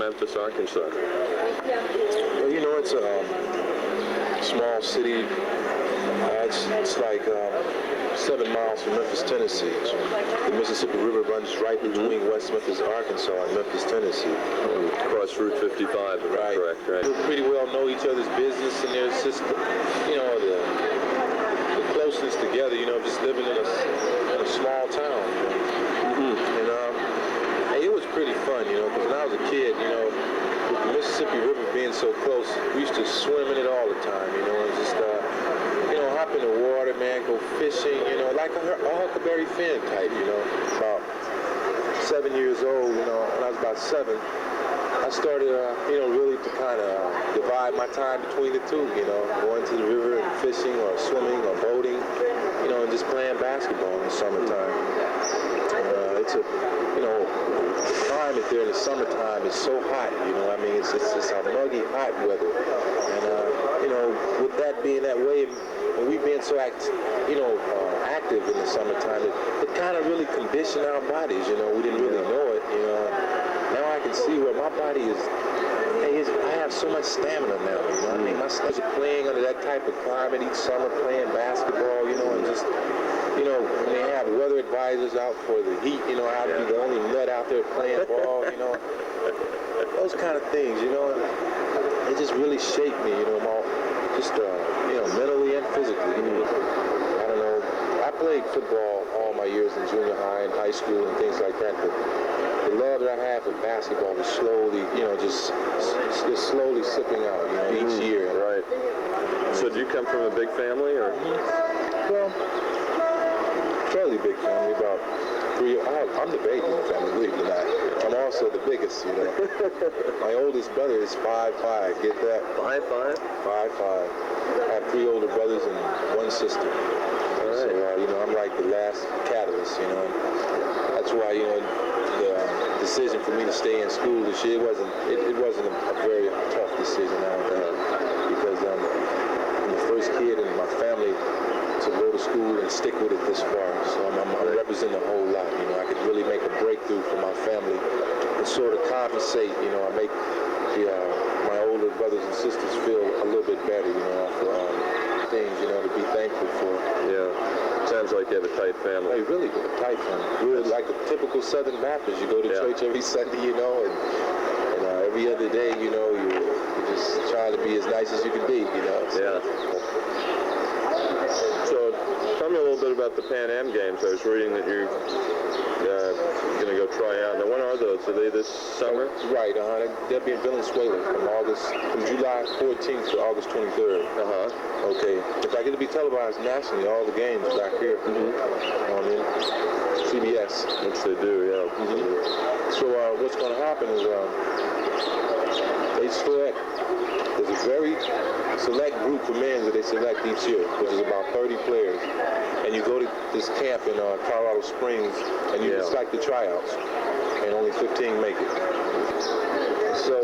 Memphis, Arkansas? Well, you know, it's a small city. It's like 7 miles from Memphis, Tennessee. The Mississippi River runs right between West Memphis, Arkansas, and Memphis, Tennessee. Across Route 55, right? Correct, right? We pretty well know each other's business, and there's just, you know, the closeness together. You know, just living in a small town. And hey, it was pretty fun, you know, because when I was a kid, you know, with the Mississippi River being so close, we used to swim in it all the time, you know, and just, you know, hop in the water, man, go fishing, you know, like a Huckleberry Finn type, you know. About 7 years old, you know, when I was about 7, I started, you know, really to kind of divide my time between the two, you know, going to the river and fishing or swimming or boating, you know, and just playing basketball in the summertime. It's a, you know, the climate there in the summertime is so hot, you know, I mean, it's a muggy, hot weather. And, you know, with that being that way, and we being so active in the summertime, it kind of really conditioned our bodies, you know, we didn't really know it, you know. Now I can see where my body is, I have so much stamina now, you know, I mean, my sons are playing under that type of climate each summer, playing basketball, you know, and just, you know, when they have weather advisors out for the heat, you know, I'd be the only nut out there playing ball, you know, those kind of things, you know, it just really shaped me, you know, you know, mentally and physically, you know. I don't know, I played football all my years in junior high and high school and things like that, but the love that I have for basketball was slowly, you know, just slowly slipping out, you know, each year. Right. So do you come from a big family, or? Well, fairly big family, about 3. I'm the baby in the family, believe it or not. I'm also the biggest, you know. My oldest brother is 5'5", get that? 5'5"? 5'5". I have 3 older brothers and 1 sister. All right. So, you know, I'm like the last catalyst, you know. That's why, you know, the decision for me to stay in school this year, it wasn't a very tough decision, I don't think, because I'm the first kid in my family to go to school and stick with it this far. So I'm representing a whole lot, you know. I could really make a breakthrough for my family and sort of compensate, you know. I make my older brothers and sisters feel a little bit better, you know, for things, you know, to be thankful for. Yeah. Sounds like you have a tight family. Hey, really, a tight family. Really, like a typical Southern Baptist. You go to church every Sunday, you know, and every other day, you know, you just try to be as nice as you can be, you know. Yeah. So, tell me a little bit about the Pan Am Games. I was reading that you're going to go try out. Now, when are those? Are they this summer? Right. They'll be in Venezuela from July 14th to August 23rd. Okay. If I get to be televised nationally, all the games back here on CBS. Which they do, yeah. So what's going to happen is there's a very select group of men that they select each year, which is about 30 players. And you go to this camp in Colorado Springs, and it's like the tryouts, and only 15 make it. So,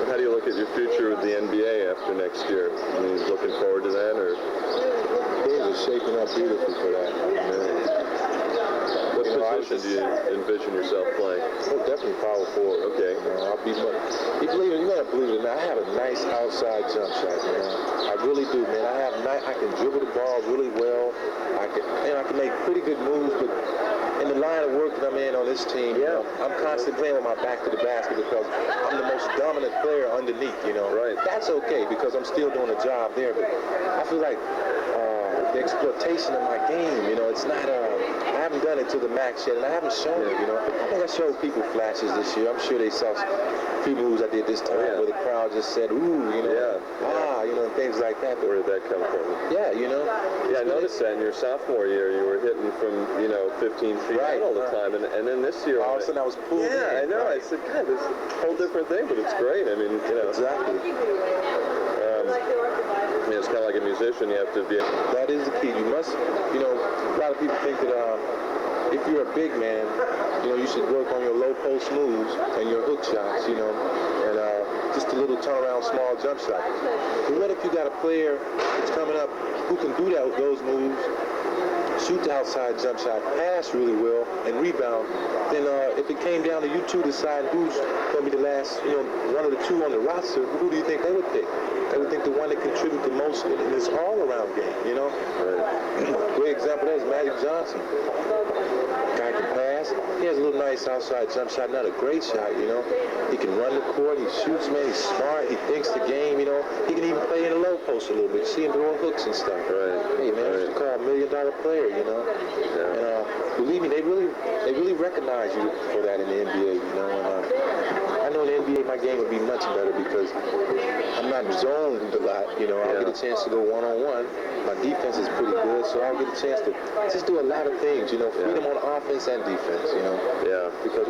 how do you look at your future with the NBA after next year? I mean, looking forward to that, or? Things are shaping up beautifully for that. What position do you envision yourself playing? Oh, definitely power forward. Okay. You know, you gotta believe it, man. I have a nice outside jump shot, man. I really do, man. I can dribble the ball really well. I can make pretty good moves, but in the line of work that I'm in on this team, you know, I'm constantly playing with my back to the basket because I'm the most dominant player underneath, you know. Right. That's okay because I'm still doing a job there, but I feel like the exploitation of my game, you know, it's not, I haven't done it to the max yet, and I haven't shown it, you know. I think I showed people flashes this year. I'm sure they saw few moves I did this time where the crowd just said, ooh, you know, you know, and things like that. But where did that come from? Yeah, you know. Yeah, I noticed that in your sophomore year, you were hitting from, you know, 15 feet out all the time, and then this year, all of a sudden I was pulled in. I know. I said, God, this is a whole different thing, but it's great. I mean, you know. Exactly. I mean, it's kind of like a musician. You have to be. That is the key. You must, you know, a lot of people think that if you're a big man, you know, you should work on your low post moves and your hook shots, you know, and just a little turnaround small jump shot. But what if you got a player that's coming up who can do those moves shoot the outside jump shot, pass really well, and rebound, then if it came down to you two deciding who's going to be the last, one of the two on the roster, who do you think they would pick? They would think the one that contributed the most in this all-around game, Right. Great example of that is Magic Johnson. Guy can pass. He has a little nice outside jump shot, not a great shot, He can run the court. He shoots, man. He's smart. He thinks the game, He can even play in the low post a little bit. See him throwing hooks and stuff. Right. Hey, man, right. It's to call $1 million player, Yeah. And believe me, they really recognize you for that in the NBA, And I know in the NBA my game would be much better because I'm not zoned a lot, I'll get a chance to go one-on-one. My defense is pretty good, so I'll get a chance to just do a lot of things, freedom on offense and defense, Yeah. Because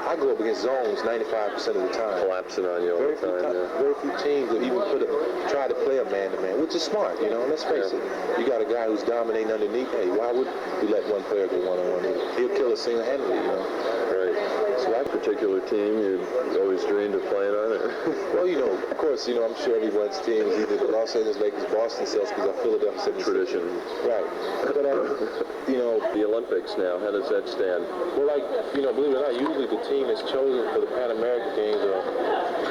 I go up against zones 95% of the time. Collapsing on you all the time, Very few teams that even try to play a man-to-man, which is smart, Let's face it. You got a guy who's dominating underneath. Hey, why would you let one player go one-on-one? He'll kill us single-handedly, Right. So That particular team you always dreamed of playing on it? Well, of course, I'm sure everyone's team is either the Los Angeles Lakers, Boston Celtics, or Philadelphia 76ers. Tradition. Right. But, The Olympics now, how does that stand? Well, believe it or not, usually the team that's chosen for the Pan American Games are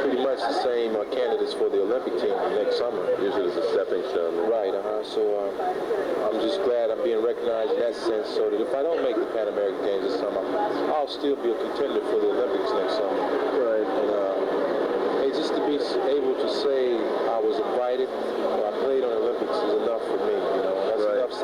pretty much the same candidates for the Olympic team next summer. Usually it's a stepping stone. Right, So I'm just glad I'm being recognized in that sense, so that if I don't make the Pan American Games this summer, I'll still be a contender for the Olympics next summer. Right. And just to be able to say I was invited or I played on the Olympics is enough for me, That's Right. enough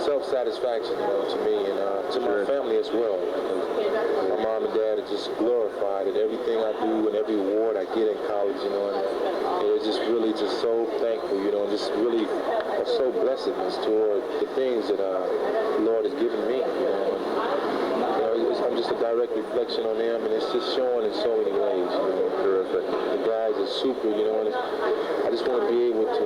self-satisfaction, to me and to my family as well. My mom and dad are just glorified at everything I do and every award I get in college, and they're just really just so thankful, and just really are so blessedness toward the things that the Lord has given me, I'm just a direct reflection on them, and it's just showing in so many ways, Terrific. The guys are super, and I just want to be able to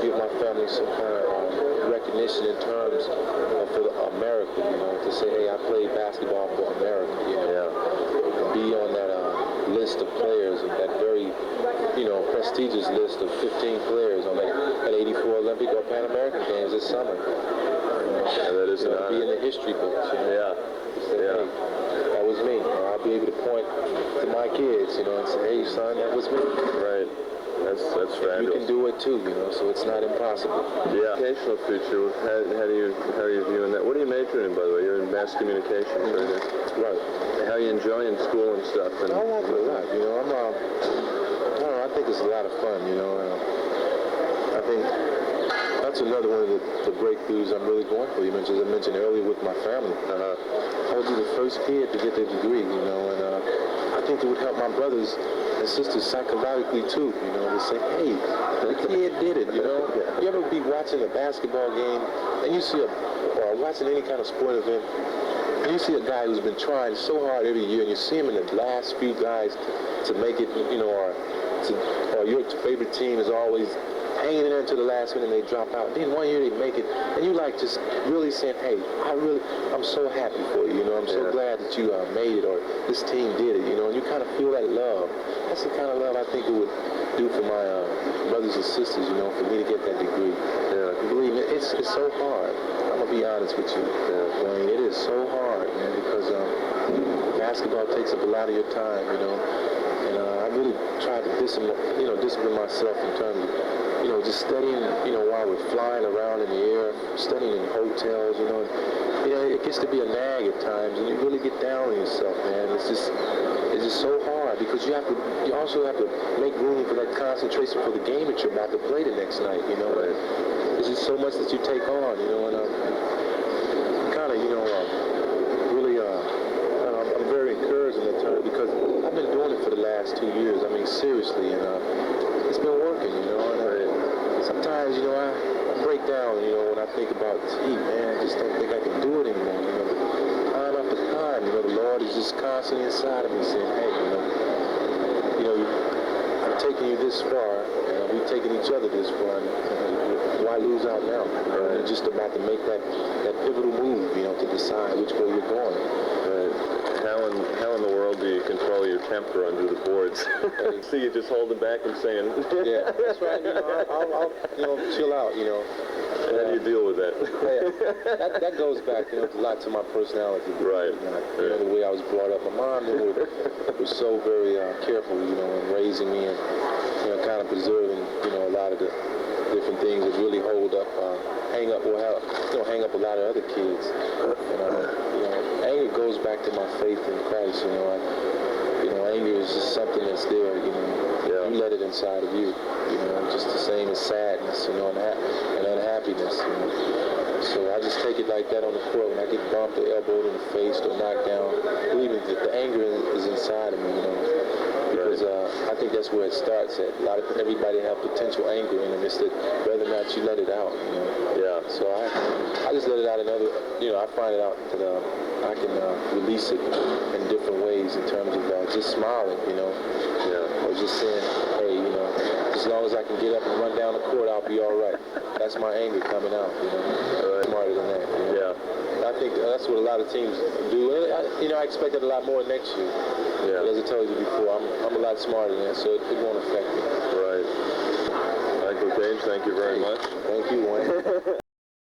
give my family some kind of recognition in terms of for America, to say, hey, I played basketball for America, Yeah. Be on that list of players, that very, prestigious list of 15 players on that 84 Olympic or Pan American Games this summer. Yeah, that is an honor. Be in the history books, Yeah. Say, Yeah. hey, that was me. I'll be able to point to my kids, and say, hey, son, that was me. Right. That's You fabulous. can do it too, so it's not impossible. The educational future, how are you viewing that? What are you majoring in, by the way? You're in mass communications, right? Right. How are you enjoying school and stuff? And I like it a lot, I don't know, I think it's a lot of fun, I think that's another one of the breakthroughs I'm really going for. As I mentioned earlier with my family. I would be the first kid to get their degree, and I think it would help my brothers and sisters psychologically too, to say, hey, the kid did it, You ever be watching a basketball game and you see or watching any kind of sport event, and you see a guy who's been trying so hard every year, and you see him in the last few guys to make it, or your favorite team is always hanging in there until the last minute and they drop out. Then one year they make it, and you just really saying, hey, I'm so happy for you, I'm so glad that you made it, or this team did it, and you kind of feel that love. That's the kind of love I think it would do for my brothers and sisters, for me to get that degree. Yeah. Believe me, it's so hard. I'm going to be honest with you, Wayne. It is so hard, man, because basketball takes up a lot of your time, and I really try to discipline myself in terms of, just studying, while we're flying around in the air, studying in hotels, it gets to be a nag at times, and you really get down on yourself, man. It's just so hard because you also have to make room for that concentration for the game that you're about to play the next night, Right. It's just so much that you take on, and I'm kind of, really, I'm very encouraged in that term because I've been doing it for the last 2 years. I mean, seriously, and it's been working, and sometimes, I break down, when I think about, gee, man, I just don't think I can do it anymore, Time after time, the Lord is just constantly inside of me saying, hey, I've taken you this far, and we've taken each other this far, and why lose out now? You're just about to make that pivotal move, to decide which way you're going. Right. How in the world do you control your temper under the boards? See you just holding back and saying, Yeah, that's right. I'll chill out. And how do you deal with that? Yeah, that goes back, a lot to my personality. Right. The way I was brought up. My mom was so very careful, in raising me and, kind of preserving, a lot of the different things that really hold up, hang up a lot of other kids. And, anger goes back to my faith in Christ. Anger is just something that's there. You let it inside of you. Just the same as sadness, and unhappiness. So I just take it like that on the court. When I get bumped or elbowed in the face or knocked down, believe me, the anger is inside of me. Because I think that's where it starts at. Everybody have potential anger in them. It's that whether or not you let it out. Yeah. So I just let it out I find it out that I can release it in different ways in terms of just smiling, or just saying, hey, as long as I can get up and run down the court, I'll be all right. That's my anger coming out, Smarter than that. I think that's what a lot of teams do. And I expect it a lot more next year. Yeah. But as I told you before, I'm a lot smarter than that, so it won't affect me. Right. Michael James, thank you very much. Thank you, Wayne.